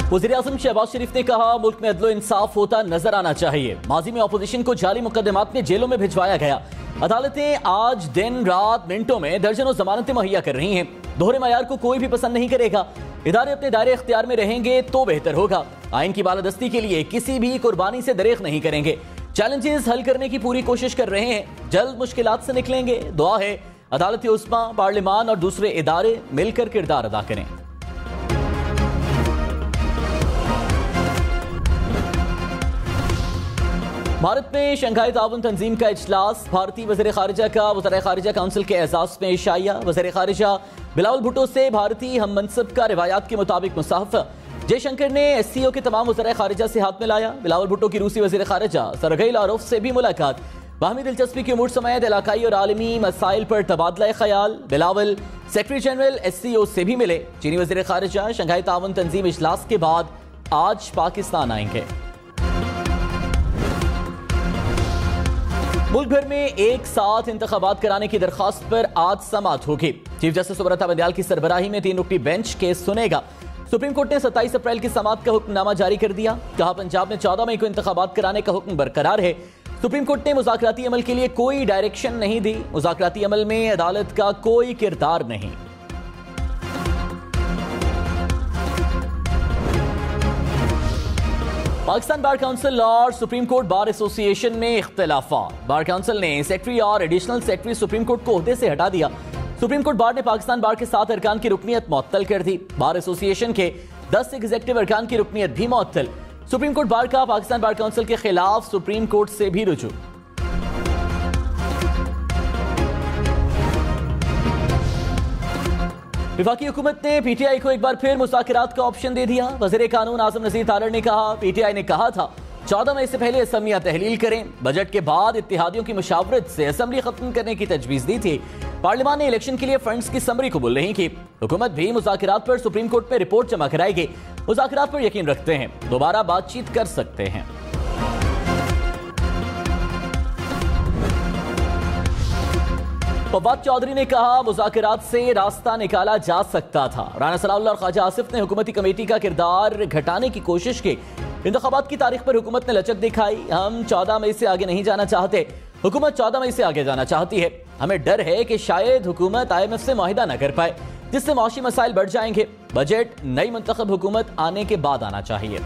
वज़ीर-ए-आज़म शहबाज शरीफ ने कहा, मुल्क में अदल इंसाफ होता नजर आना चाहिए। माजी में अपोजिशन को जाली मुकदमात में जेलों में भिजवाया गया। अदालतें आज दिन रात मिनटों में दर्जनों जमानतें मुहैया कर रही हैं। दोहरे मयार को कोई भी पसंद नहीं करेगा। इदारे अपने दायरे इख्तियार में रहेंगे तो बेहतर होगा। आइन की बालादस्ती के लिए किसी भी कुर्बानी से दरेख नहीं करेंगे। चैलेंजेस हल करने की पूरी कोशिश कर रहे हैं। जल्द मुश्किलात से निकलेंगे। दुआ है अदालत उस्मा, पार्लिमान और दूसरे इदारे मिलकर किरदार अदा करें। भारत में शंघाई ताउन तंजीम का इजलास। भारतीय वज़ीर ख़ारिजा का वज़ीर ख़ारिजा काउंसिल के एजाज़ में इशाया। वज़ीर ख़ारिजा बिलावल भुट्टो से भारतीय हम मनसब का रिवायात के मुताबिक मुसाफ़ा। जयशंकर ने SCO के तमाम वज़ीर ख़ारिजा से हाथ मिलाया। बिलावल भुट्टो की रूसी वज़ीर ख़ारिजा सरगई लारोफ से भी मुलाकात। बाहमी दिलचस्पी की उमूर समेत इलाकाई और आलमी मसाइल पर तबादला ख्याल। बिलावल सेक्रेटरी जनरल SCO से भी मिले। चीनी वज़ीर ख़ारिजा शंघाई ताउन तंजीम इजलास के बाद आज पाकिस्तान आएंगे। मुल्क भर में एक साथ इंतखाबात कराने की दरख्वास्त पर आज समाअत होगी। चीफ जस्टिस सुब्रता बंदयाल की सरबराही में 3 रुकनी बेंच केस सुनेगा। सुप्रीम कोर्ट ने 27 अप्रैल की समाअत का हुक्मनामा जारी कर दिया। कहा, पंजाब में 14 मई को इंतखाबात कराने का हुक्म बरकरार है। सुप्रीम कोर्ट ने मुज़ाकराती अमल के लिए कोई डायरेक्शन नहीं दी। मुज़ाकराती अमल में अदालत का कोई किरदार नहीं। पाकिस्तान बार काउंसिल और सुप्रीम कोर्ट बार एसोसिएशन में इख्तिलाफात। बार काउंसिल ने सेक्रेटरी और एडिशनल सेक्रेटरी सुप्रीम कोर्ट को ओहदे से हटा दिया। सुप्रीम कोर्ट बार ने पाकिस्तान बार के 7 अरकान की रुकनियत मुअत्तल कर दी। बार एसोसिएशन के 10 एग्जीक्यूटिव अरकान की रुकनियत भी मुअत्तल। सुप्रीम कोर्ट बार का पाकिस्तान बार काउंसिल के खिलाफ सुप्रीम कोर्ट से भी रुजू। वफाकी हुकूमत ने PTI को एक बार फिर मुज़ाकरात का ऑप्शन दे दिया। वज़ीर कानून आज़म नज़ीर तारड़ ने कहा, PTI ने कहा था 14 मई से पहले असम्बलियां तहलील करें। बजट के बाद इत्तेहादियों की मुशावरत से असम्बली खत्म करने की तजवीज़ दी थी। पार्लियामान ने इलेक्शन के लिए फंड्स की समरी कबूल नहीं की। हुकूमत भी मुज़ाकरात पर सुप्रीम कोर्ट में रिपोर्ट जमा कराएगी। मुज़ाकरात पर यकीन रखते हैं, दोबारा बातचीत कर सकते हैं। फवाद चौधरी ने कहा, मुज़ाकरात से रास्ता निकाला जा सकता था। राना सलाउल्लाह और ख्वाजा आसिफ ने हुकूमती कमेटी का किरदार घटाने की कोशिश की। इंतखाबात की तारीख पर हुकूमत ने लचक दिखाई। हम 14 मई से आगे नहीं जाना चाहते। हुकूमत 14 मई से आगे जाना चाहती है। हमें डर है कि शायद हुकूमत IMF से मुआहिदा न कर पाए, जिससे माशी मसाइल बढ़ जाएंगे। बजट नई मुंतखब हुकूमत आने के बाद आना चाहिए।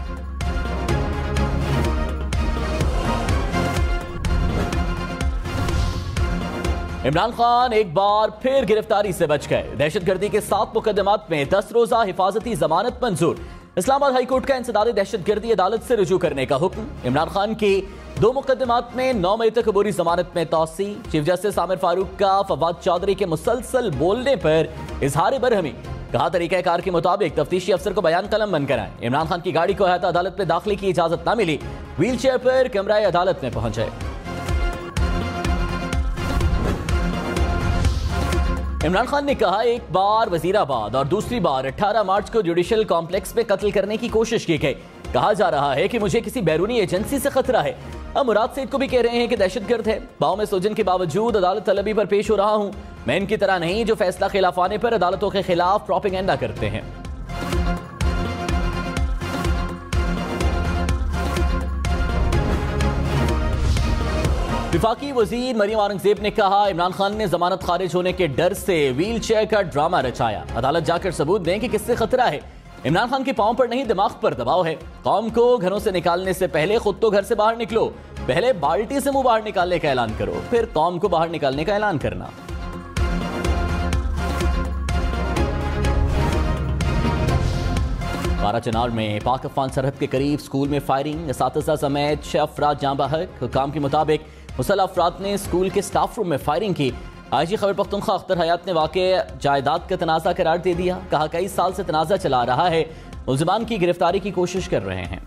इमरान खान एक बार फिर गिरफ्तारी से बच गए। दहशतगर्दी के 7 मुकदमात में 10 रोजा हिफाजती जमानत मंजूर। इस्लामाबाद हाई कोर्ट का इंसदाद दहशतगर्दी अदालत से रुजू करने का हुक्म। इमरान खान की 2 मुकदमात में 9 मई तक अबूरी जमानत में तौसी। चीफ जस्टिस आमिर फारूक का फवाद चौधरी के मुसलसल बोलने पर इजहार बरहमी। कहा, तरीक़ाकार के मुताबिक तफ्तीशी अफसर को बयान कलम बंद कराएं। इमरान खान की गाड़ी को अहता अदालत में दाखिले की इजाजत न मिली। व्हील चेयर पर कैमराए अदालत में पहुंचे। इमरान खान ने कहा, एक बार वजीराबाद और दूसरी बार 18 मार्च को जुडिशल कॉम्प्लेक्स में कत्ल करने की कोशिश की गई। कहा जा रहा है कि मुझे किसी बैरूनी एजेंसी से खतरा है। अब मुराद सेठ को भी कह रहे हैं कि दहशतगर्द है। पाँव में सूजन के बावजूद अदालत तलबी पर पेश हो रहा हूं। मैं इनकी तरह नहीं जो फैसला खिलाफ आने पर अदालतों के खिलाफ प्रोपेगेंडा करते हैं। विफाकी वजीर मरियम औरंगजेब ने कहा, इमरान खान ने जमानत खारिज होने के डर से व्हील चेयर का ड्रामा रचाया। अदालत जाकर सबूत दें कि किससे खतरा है। इमरान खान के पांव पर नहीं, दिमाग पर दबाव है। कौम को घरों से निकालने से पहले खुद तो घर से बाहर निकलो। पहले बाल्टी से मुंह बाहर निकालने का ऐलान करो, फिर कौम को बाहर निकालने का ऐलान करना। बाराचनार में पाक अफगान सरहद के करीब स्कूल में फायरिंग। असातिज़ा समेत 6 अफराद जाँ बहक। हुकाम के मुताबिक मुसल्लह अफराद ने स्कूल के स्टाफ रूम में फायरिंग की। IG खैबर पख्तूनख्वा अख्तर हयात ने वाक़े जायदाद का तनाज़ा करार दे दिया। कहा, कई साल से तनाज़ा चला रहा है। मुल्ज़िमान की गिरफ्तारी की कोशिश कर रहे हैं।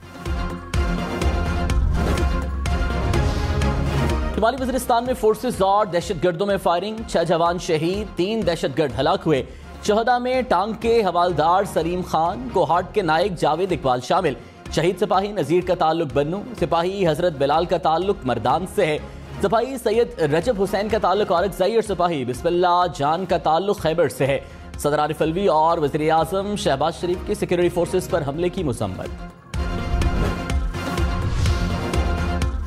शुमाली वज़ीरिस्तान में फोर्सेस और दहशतगर्दों में फायरिंग। 6 जवान शहीद, 3 दहशतगर्द हलाक हुए। शहदा में टांग के हवालदार सलीम खान, कोहाट के नायक जावेद इकबाल शामिल। शहीद सिपाही नज़ीर का ताल्लुक बन्नू, सिपाही हजरत बिलाल का ताल्लुक मर्दान से है। सिपाही सैयद रजब हुसैन का ताल्लुक औरकज़ई और सिपाही बिस्मिल्लाह जान का ताल्लुक खैबर से है। सदर आरिफ अलवी और वज़ीर आज़म शहबाज शरीफ की सिक्योरिटी फोर्सेस पर हमले की मज़म्मत।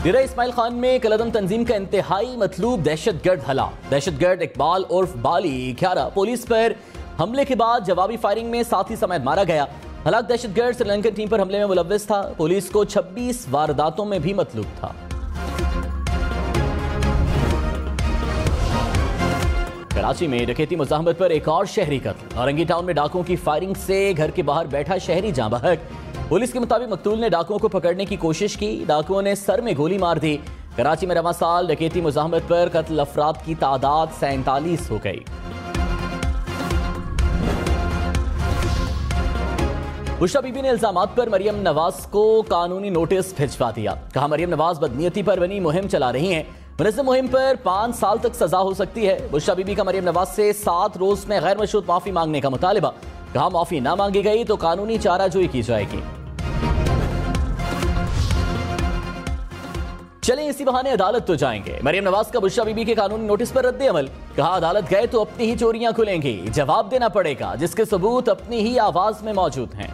डेरा इस्माइल खान में कलदम तंजीम का इंतहाई मतलूब दहशतगर्द हलाक। दहशतगर्द इकबाल उर्फ बाली ख्यारा पुलिस पर हमले के बाद जवाबी फायरिंग में साथी समेत मारा गया। हलाक दहशतगर्द श्रीलंकन टीम पर हमले में मुलव्विस था। पुलिस को 26 वारदातों में भी मतलूब था। कराची में डकैती मुज़ाहमत पर एक और शहरी कत्ल। औरंगी टाउन में डाकुओं की फायरिंग से घर के बाहर बैठा शहरी जाँ बहक। पुलिस के मुताबिक मकतूल ने डाकुओं को पकड़ने की कोशिश की। डाकुओं ने सर में गोली मार दी। कराची में रवां साल डकैती मुज़ाहमत पर कत्ल अफराद की तादाद 47 हो गई। बुशरा बीबी ने इल्जामात पर मरियम नवाज को कानूनी नोटिस भिजवा दिया। कहा मरियम नवाज बदनीयती पर बनी मुहिम चला रही हैं। मुनज़्ज़म मुहिम पर 5 साल तक सजा हो सकती है। बुशरा बीबी का मरियम नवाज से 7 रोज में गैर मशरूत माफी मांगने का मुतालिबा। कहा माफी ना मांगी गई तो कानूनी चाराजोई की जाएगी। चलें इसी बहाने अदालत तो जाएंगे। मरियम नवाज का बुशरा बीबी के कानूनी नोटिस पर रद्द अमल। कहा अदालत गए तो अपनी ही चोरियां खुलेंगी। जवाब देना पड़ेगा जिसके सबूत अपनी ही आवाज में मौजूद हैं।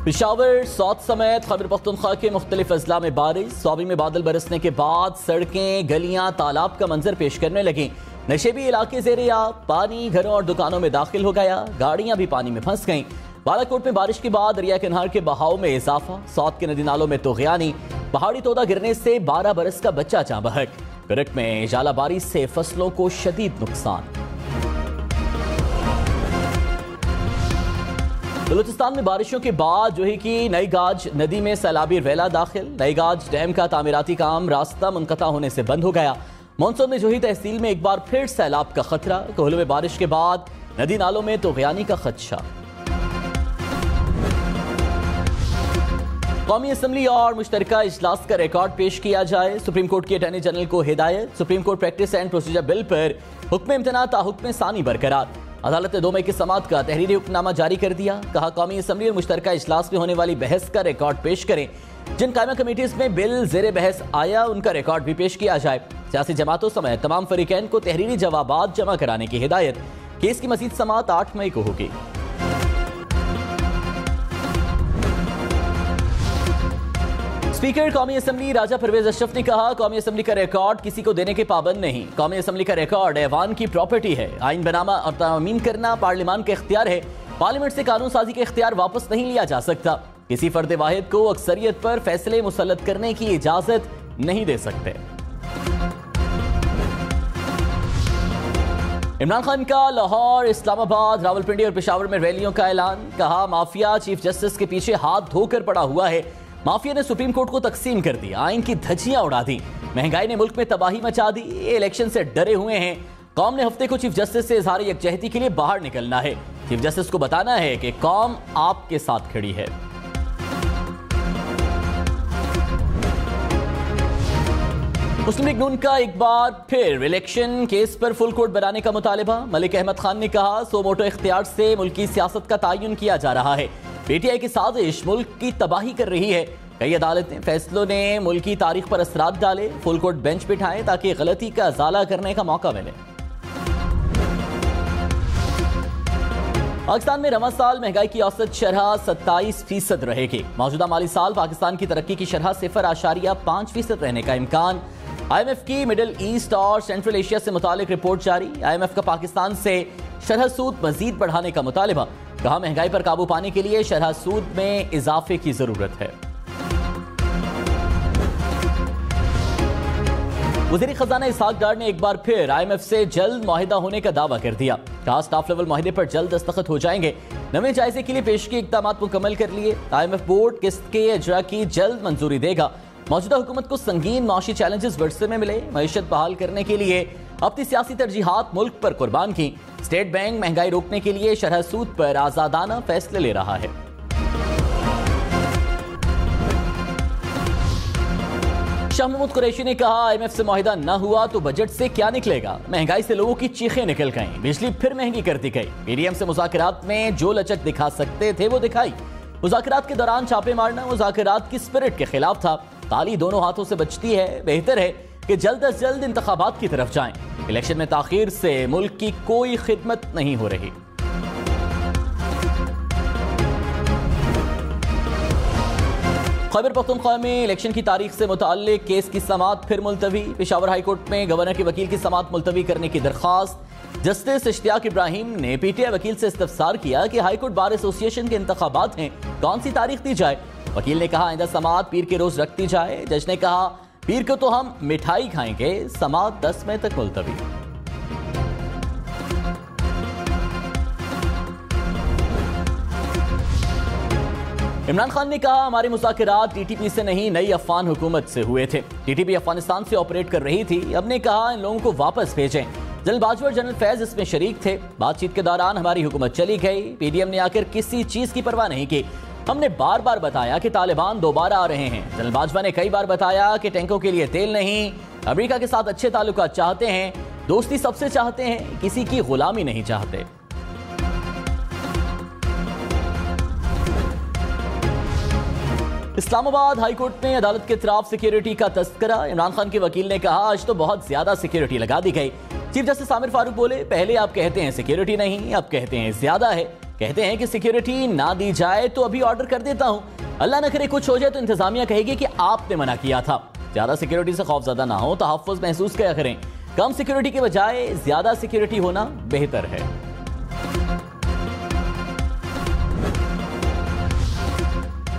पेशावर सौत समेत खैबर पख्तूनख्वा के मुख्तलिफ अजला में बारिश। स्वाबी में बादल बरसने के बाद सड़कें गलियां तालाब का मंजर पेश करने लगी। नशेबी इलाके ज़ेरे आब, पानी घरों और दुकानों में दाखिल हो गया। गाड़ियां भी पानी में फंस गईं। बालाकोट में बारिश के बाद दरिया के नहर के बहाव में इजाफा। सौत के नदी नालों में तोग़यानी। पहाड़ी तोदा गिरने से 12 बरस का बच्चा जाँ बहक। करक में जालाबारी से फसलों को शदीद नुकसान। बलूचिस्तान में बारिशों के बाद जो है कि नई गाज नदी में सैलाबी रेला दाखिल। नई गाज डैम का तामीराती काम रास्ता मुनक़ता होने से बंद हो गया। मानसून में जोही तहसील में एक बार फिर सैलाब का खतरा। कोहलों में बारिश के बाद नदी नालों में तोग़यानी का खदशा। कौमी असम्बली और मुश्तरका इजलास का रिकॉर्ड पेश किया जाए। सुप्रीम कोर्ट के अटॉर्नी जनरल को हिदायत। Supreme court practice and procedure bill पर हुक्म इम्तना ताहुक्म सानी बरकरार। अदालत ने 2 मई की समाअत का तहरीरी हुक्मनामा जारी कर दिया। कहा कौमी असम्बली और मुश्तरका इजलास में होने वाली बहस का रिकॉर्ड पेश करें। जिन कायमा कमेटीज में बिल ज़ेरे बहस आया उनका रिकॉर्ड भी पेश किया जाए। सियासी जमातों समेत तमाम फरीकैन को तहरीरी जवाबात जमा कराने की हिदायत। केस की मज़ीद समाअत 8 मई को होगी। स्पीकर कौमी असम्बली राजा परवेज अशरफ ने कहा कौमी असम्बली का रिकॉर्ड किसी को देने के पाबंद नहीं। कौमी असम्बली का रिकॉर्ड ऐवान की प्रॉपर्टी है। आइन बनाना और तामीन करना पार्लियामान का इख्तियार है। पार्लियामेंट से कानून साजी का इख्तियार वापस नहीं लिया जा सकता। किसी फर्द वाहिद को अक्सरियत पर फैसले मुसल्लत करने की इजाजत नहीं दे सकते। इमरान खान का लाहौर, इस्लामाबाद, रावलपिंडी और पेशावर में रैलियों का ऐलान। कहा माफिया चीफ जस्टिस के पीछे हाथ धोकर पड़ा हुआ है। माफिया ने सुप्रीम कोर्ट को तकसीम कर दिया। आइन की धज्जियां उड़ा दी। महंगाई ने मुल्क में तबाही मचा दी। ये इलेक्शन से डरे हुए हैं। कौम ने हफ्ते को चीफ जस्टिस से इजहार यकजहती के लिए बाहर निकलना है। चीफ जस्टिस को बताना है कि कौम आपके साथ खड़ी है। मुस्लिम लीग नून का एक बार फिर इलेक्शन केस पर फुल कोर्ट बनाने का मुतालिबा। मलिक अहमद खान ने कहा सो मोटो इख्तियार से मुल्की सियासत का तयन किया जा रहा है। पीटीआई की साजिश मुल्क की तबाही कर रही है। कई अदालतें फैसलों ने मुल्क की तारीख पर असरात डाले। फुल कोर्ट बेंच बिठाएं ताकि गलती का अजाला करने का मौका मिले। पाकिस्तान में रवां साल महंगाई की औसत शरह 27% रहेगी। मौजूदा माली साल पाकिस्तान की तरक्की की शरह 0.5% रहने का इम्कान। IMF की मिडिल ईस्ट और सेंट्रल एशिया से मुतालिक रिपोर्ट जारी। IMF का पाकिस्तान से शरह सूद मजीद बढ़ाने का मुतालिबा। कहा महंगाई पर काबू पाने के लिए शरह सूद में इजाफे की जरूरत है। वज़ीर खजाना इसहाक डार ने एक बार फिर IMF से जल्द मुआहिदा होने का दावा कर दिया। कहा स्टाफ लेवल मुआहिदे पर जल्द दस्तखत हो जाएंगे। नवे जायजे के लिए पेशगी इक़दाम मुकम्मल कर लिए। IMF बोर्ड किस्त के इजरा की जल्द मंजूरी देगा। मौजूदा हुकूमत को संगीन माशी चैलेंजेस वर्षे में मिले। मईशत बहाल करने के लिए अपनी सियासी तरजीहात मुल्क पर कुर्बान की। स्टेट बैंक महंगाई रोकने के लिए शरह सूद पर आजादाना फैसले ले रहा है। शाह महमूद कुरैशी ने कहा, IMF से मुआहिदा न हुआ तो बजट से क्या निकलेगा। महंगाई से लोगों की चीखें निकल गईं, बिजली फिर महंगी कर दी गई। PDM से मुज़ाकरात में जो लचक दिखा सकते थे वो दिखाई। मुज़ाकरात के दौरान छापे मारना मुज़ाकरात की स्पिरिट के खिलाफ था। ताली दोनों हाथों से बचती है, बेहतर है कि जल्द अज जल्द इंतखाबात की तरफ जाएं। इलेक्शन में ताखीर से मुल्क की कोई खिदमत नहीं हो रही। खैबर पख्तूनख्वा में इलेक्शन की तारीख से मुताल्लिक केस की समाअत फिर मुलतवी। पेशावर हाई कोर्ट में गवर्नर के वकील की समाअत मुलतवी करने की दरख्वास्त। जस्टिस इश्तियाक इब्राहिम ने PTI वकील से इस्तफसार किया कि हाई कोर्ट बार एसोसिएशन के इंतखाबात हैं, कौन सी तारीख दी जाए। वकील ने कहा आइंदा समाअत पीर के रोज रख दी जाए। जज ने कहा पीर को तो हम मिठाई खाएंगे, समाअत 10 मई तक मुलतवी। इमरान खान ने कहा हमारे मुज़ाकरात TTP से नहीं, नई अफगान हुकूमत से हुए थे। TTP अफगानिस्तान से ऑपरेट कर रही थी। हमने कहा इन लोगों को वापस भेजें। जनरल बाजवा और जनरल फैज इसमें शरीक थे। बातचीत के दौरान हमारी हुकूमत चली गई। PDM ने आकर किसी चीज की परवाह नहीं की। हमने बार बार बताया कि तालिबान दोबारा आ रहे हैं। जनरल बाजवा ने कई बार बताया कि टैंकों के लिए तेल नहीं, अमेरिका के साथ अच्छे ताल्लुकात चाहते हैं, दोस्ती सबसे चाहते हैं, किसी की गुलामी नहीं चाहते। इस्लामाबाद हाई कोर्ट में अदालत के खिलाफ सिक्योरिटी का तस्करा। इमरान खान के वकील ने कहा आज तो बहुत ज्यादा सिक्योरिटी लगा दी गई। चीफ जस्टिस आमिर फारूक बोले पहले आप कहते हैं सिक्योरिटी नहीं, अब कहते हैं ज्यादा है। कहते हैं कि सिक्योरिटी ना दी जाए तो अभी ऑर्डर कर देता हूं। अल्लाह न करे कुछ हो जाए तो इंतजामिया कहेगी कि आपने मना किया था। ज्यादा सिक्योरिटी से खौफजदा ना हो, तहफ्फुज़ महसूस क्या करें। कम सिक्योरिटी के बजाय ज्यादा सिक्योरिटी होना बेहतर है।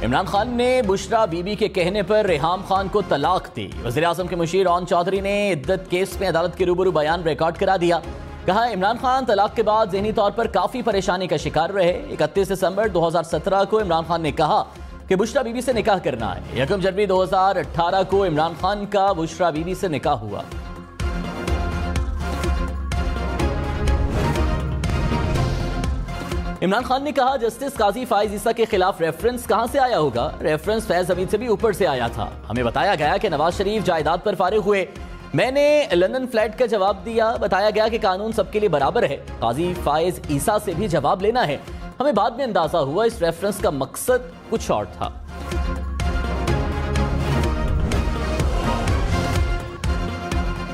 इमरान खान ने बुशरा बीबी के कहने पर रेहाम खान को तलाक दी। वज़ीर आज़म के मुशीर ओन चौधरी ने इद्दत केस में अदालत के रूबरू बयान रिकॉर्ड करा दिया। कहा इमरान खान तलाक के बाद ज़हनी तौर पर काफी परेशानी का शिकार रहे। 31 दिसंबर 2017 को इमरान खान ने कहा कि बुशरा बीबी से निकाह करना है। 1 जनवरी 2018 को इमरान खान का बुशरा बीबी से निकाह हुआ। इमरान खान ने कहा जस्टिस काजी फाइज ईसा के खिलाफ रेफरेंस कहां से आया होगा। रेफरेंस फैज हमीद से भी ऊपर से आया था। हमें बताया गया कि नवाज शरीफ जायदाद पर फारिग हुए। मैंने लंदन फ्लैट का जवाब दिया। बताया गया कि कानून सबके लिए बराबर है। काजी फाइज ईसा से भी जवाब लेना है। हमें बाद में अंदाजा हुआ इस रेफरेंस का मकसद कुछ और था।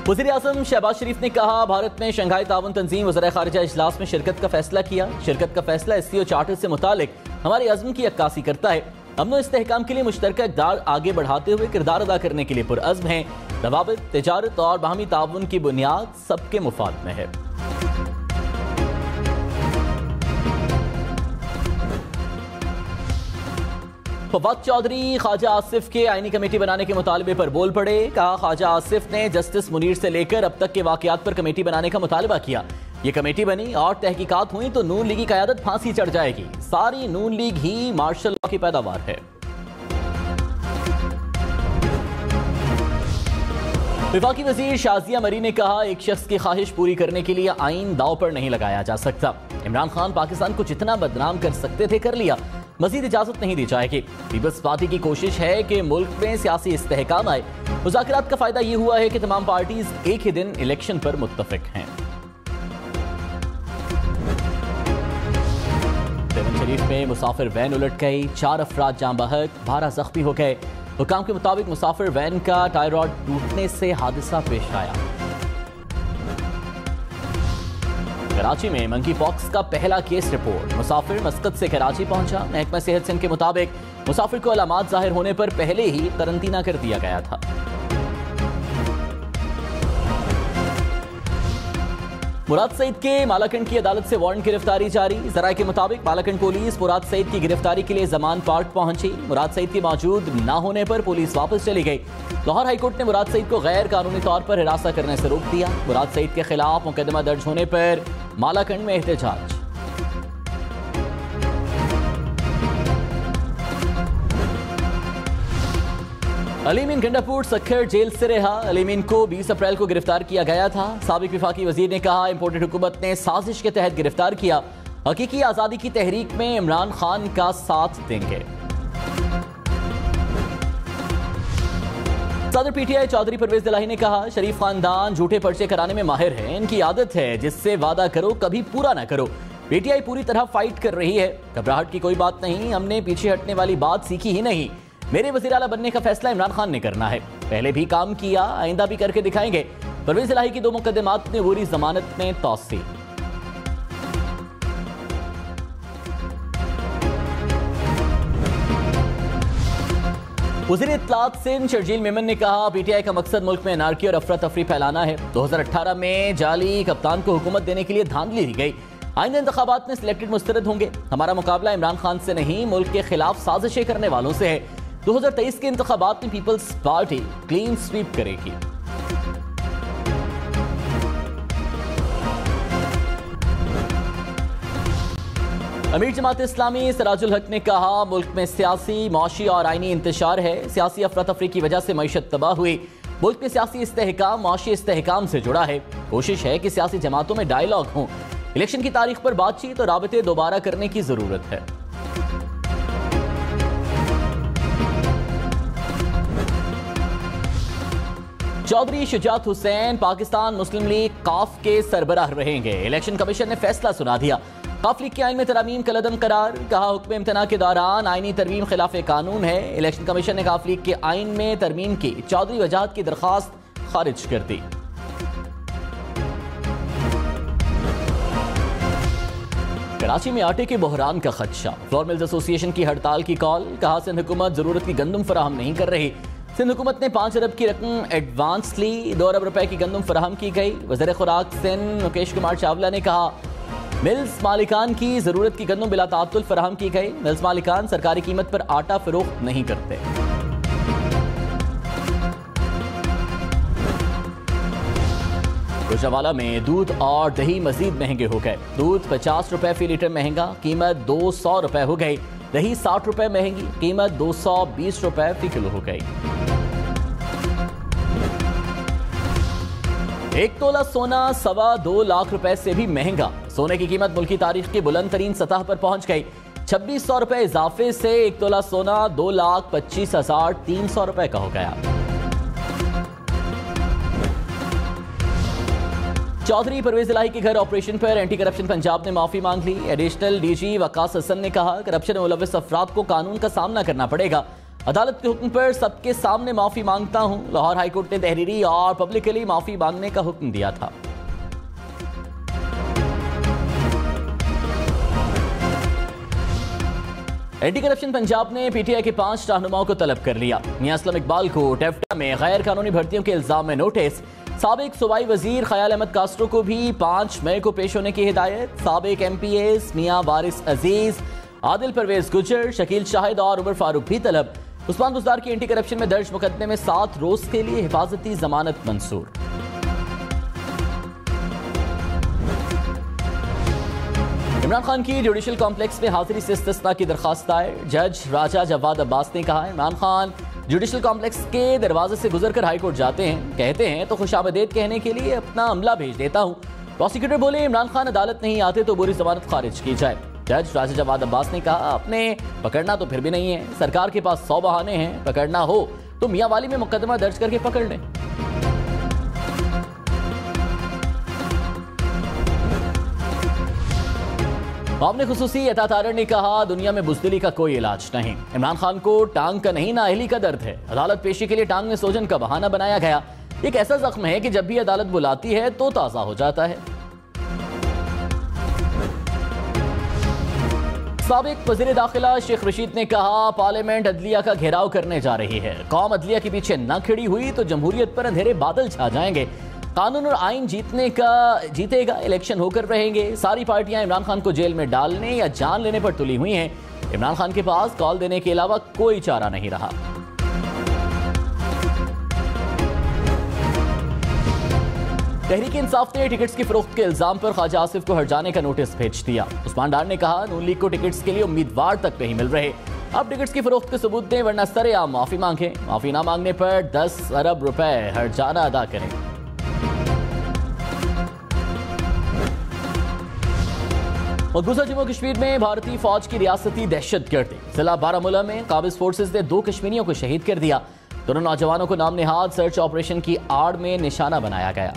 वज़ीर आज़म शहबाज शरीफ ने कहा भारत में शंघाई ताउन तंजीम वज़ीर ख़ारिजा इजलास में शिरकत का फैसला किया। शिरकत का फैसला SCO चार्टर से मुतालिक हमारे अज़्म की अक्कासी करता है। अमन और इस्तेहकाम के लिए मुश्तरका इक़दार आगे बढ़ाते हुए किरदार अदा करने के लिए पुरअज़्म हैं। रवाबित, तिजारत और बाहमी ताउन की बुनियाद सबके मुफाद में है। फवाद चौधरी ख्वाजा आसिफ के आईनी कमेटी बनाने के मुतालबे पर बोल पड़े। कहा ख्वाजा आसिफ ने जस्टिस मुनीर से लेकर अब तक के वाकयात पर कमेटी बनाने का मुतालबा किया। ये कमेटी बनी और तहकीकात हुई तो नून लीग की क़यादत फांसी चढ़ जाएगी। सारी नून लीग ही मार्शल लॉ की पैदावार है। विफाकी वजीर शाजिया मरी ने कहा एक शख्स की ख्वाहिश पूरी करने के लिए आईन दांव पर नहीं लगाया जा सकता। इमरान खान पाकिस्तान को जितना बदनाम कर सकते थे कर लिया, मजीद इजाजत नहीं दी जाएगी। पीपल्स पार्टी की कोशिश है कि मुल्क में सियासी इस्तेहकाम आए। मुज़ाकरात का फायदा यह हुआ है कि तमाम पार्टीज एक ही दिन इलेक्शन पर मुत्तफिक हैं। देवन शरीफ में मुसाफिर वैन उलट गई, 4 अफराद जाँ बहक, 12 जख्मी हो गए। हुकाम के मुताबिक मुसाफिर वैन का टायर रॉड टूटने से हादसा पेश आया। कराची में मंकी पॉक्स का पहला केस रिपोर्ट। मुसाफिर मस्कत से कराची पहुंचा। महकमा सेहत सिंध के मुताबिक मुसाफिर को अलामात जाहिर होने पर पहले ही करंतना कर दिया गया था। मुराद सईद के मालाकंड की अदालत से वारंट गिरफ्तारी जारी। जराये के मुताबिक मालाकंड पुलिस मुराद सईद की गिरफ्तारी के लिए जमान पार्क पहुंची। मुराद सईद के मौजूद न होने पर पुलिस वापस चली गई। लाहौर हाईकोर्ट ने मुराद सईद को गैर कानूनी तौर पर हिरासत करने से रोक दिया। मुराद सईद के खिलाफ मुकदमा दर्ज होने पर मालाकंड में एहतजाज। अलीमीन गंडापुर सक्खर जेल से रिहा। अलीमीन को 20 अप्रैल को गिरफ्तार किया गया था। साबिक विफाकी वजीर ने कहा इंपोर्टेड हुकूमत ने साजिश के तहत गिरफ्तार किया। हकीकी आजादी की तहरीक में इमरान खान का साथ देंगे। सदर पीटीआई चौधरी परवेज इलाही ने कहा, शरीफ खानदान झूठे पर्चे कराने में माहिर है। इनकी आदत है जिससे वादा करो कभी पूरा ना करो। पीटीआई पूरी तरह फाइट कर रही है, घबराहट की कोई बात नहीं। हमने पीछे हटने वाली बात सीखी ही नहीं। मेरे वज़ीर आला बनने का फैसला इमरान खान ने करना है। पहले भी काम किया, आइंदा भी करके दिखाएंगे। परवेज इलाही की 2 मुकदमात में अबूरी जमानत में तौसीह। वज़ीर इत्तलात सिंध शर्जील मेमन ने कहा, पीटीआई का मकसद मुल्क में अनारकी और अफरा तफरी फैलाना है। 2018 में जाली कप्तान को हुकूमत देने के लिए धांधली दी गई। आइंदा इंतखाबात में सिलेक्टेड मुस्तरद होंगे। हमारा मुकाबला इमरान खान से नहीं, मुल्क के खिलाफ साजिशें करने वालों से है। 2023 के इंतखाबात में पीपल्स पार्टी क्लीन स्वीप करेगी। अमीर जमात इस्लामी सिराजुल हक ने कहा, मुल्क में सियासी, मौशी और आईनी इंतशार है। सियासी अफरा तफरी की वजह से मईशत तबाह हुई। मुल्क में सियासी इस्तेहकाम मौशी इस्तेहकाम से जुड़ा है। कोशिश है कि सियासी जमातों में डायलॉग हो। इलेक्शन की तारीख पर बातचीत और राबते दोबारा करने की जरूरत है। चौधरी शुजात हुसैन पाकिस्तान मुस्लिम लीग काफ के सरबराह रहेंगे। इलेक्शन कमीशन ने फैसला सुना दिया। काफ लीग के आइन में तरमीम का लदम करार। कहा, हुक्म इम्तना के दौरान आईनी तरमीम खिलाफ कानून है। इलेक्शन कमीशन ने काफ लीग के आइन में तरमीम की चौधरी वजाहत की दरखास्त खारिज कर दी। कराची में आटे के बहरान का खदशा। फ्लोर मिल्स एसोसिएशन की हड़ताल की कॉल। कहा, सिंध हुकूमत जरूरत की गंदम फराहम नहीं कर रही। सिंध हुकूमत ने 5 अरब की रकम एडवांस ली। 2 अरब रुपए की गंदम फराहम की गई। वज़ीर खुराक सिंध मुकेश कुमार चावला ने कहा, मिल्स मालिकान की जरूरत की गंदम बिला तात्तुल फराहम की गई। मिल्स मालिकान सरकारी कीमत पर आटा फरोख्त नहीं करते। गुजरावाला में दूध और दही मजीद महंगे हो गए। दूध 50 रुपए फी लीटर महंगा, कीमत 200 रुपए हो गई। दही 60 रुपए महंगी, कीमत 220 रुपए फी किलो हो गई। 1 तोला सोना 2.25 लाख रुपए से भी महंगा। सोने की कीमत मुल्की तारीख की बुलंद तरीन सतह पर पहुंच गई। 2600 रुपए इजाफे से 1 तोला सोना 2,25,300 रुपए का हो गया। चौधरी परवेज इलाही के घर ऑपरेशन पर एंटी करप्शन पंजाब ने माफी मांग ली। एडिशनल डीजी वकास हसन ने कहा, करप्शन में मुलविस अफराद को कानून का सामना करना पड़ेगा। अदालत के हुक्म पर सबके सामने माफी मांगता हूं। लाहौर हाईकोर्ट ने तहरीरी और पब्लिकली माफी मांगने का हुक्म दिया था। एंटी करप्शन पंजाब ने पीटीआई के 5 रहनुमाओं को तलब कर लिया। मियां असलम इकबाल को टेफ्टा में गैर कानूनी भर्तियों के इल्जाम में नोटिस। साबिक सूबाई वजीर खयाल अहमद कास्ट्रो को भी 5 मई को पेश होने की हिदायत। साबिक MPAs मियां वारिस अजीज, आदिल परवेज गुजर, शकील शाहिद और उमर फारूक भी तलब। उस्मान बुजदार की एंटी करप्शन में दर्ज मुकदमे में 7 रोज के लिए हिफाजती जमानत मंजूर। इमरान खान की जुडिशल कॉम्प्लेक्स में हाजिरी से इस्तिस्ना की दरखास्त दायर। जज राजा जवाद अब्बास ने कहा, इमरान खान जुडिशल कॉम्प्लेक्स के दरवाजे से गुजरकर हाईकोर्ट जाते हैं, कहते हैं तो खुशामदीद कहने के लिए अपना अमला भेज देता हूं। प्रोसिक्यूटर बोले, इमरान खान अदालत नहीं आते तो बुरी जमानत खारिज की जाए। जज राजा जवाद अब्बास ने कहा, आपने पकड़ना तो फिर भी नहीं है, सरकार के पास 100 बहाने हैं। पकड़ना हो तो मियां वाली में मुकदमा दर्ज करके पकड़ लें। मामले खुसूसी अता तारड़ ने कहा, दुनिया में बुज़दिली का कोई इलाज नहीं। इमरान खान को टांग का नहीं नाअहली का दर्द है। अदालत पेशी के लिए टांग में सोजन का बहाना बनाया गया। एक ऐसा जख्म है कि जब भी अदालत बुलाती है तो ताज़ा हो जाता है। साबिक वज़ीर दाखिला शेख रशीद ने कहा, पार्लियामेंट अदलिया का घेराव करने जा रही है। कौम अदलिया के पीछे न खड़ी हुई तो जमहूरियत पर अंधेरे बादल छा जाएंगे। कानून और आइन जीतेगा, इलेक्शन होकर रहेंगे। सारी पार्टियां इमरान खान को जेल में डालने या जान लेने पर तुली हुई हैं। इमरान खान के पास कॉल देने के अलावा कोई चारा नहीं रहा। तहरीक इंसाफ ने टिकट्स की फरोख्त के इल्जाम पर ख्वाजा आसिफ को हट जाने का नोटिस भेज दिया। उस्मान डार ने कहा, नून लीग को टिकट्स के लिए उम्मीदवार तक नहीं मिल रहे। अब टिकट्स की फरोख्त के सबूत दें, वरना सरेआम माफी मांगे। माफी ना मांगने पर 10 अरब रुपए हट जाना अदा करें। मकबूजा जम्मू कश्मीर में भारतीय फौज की रियासती दहशतगर्दी। जिला बारामूला में काबिज फोर्सेज ने 2 कश्मीरियों को शहीद कर दिया। दोनों नौजवानों को नाम निहाद सर्च ऑपरेशन की आड़ में निशाना बनाया गया।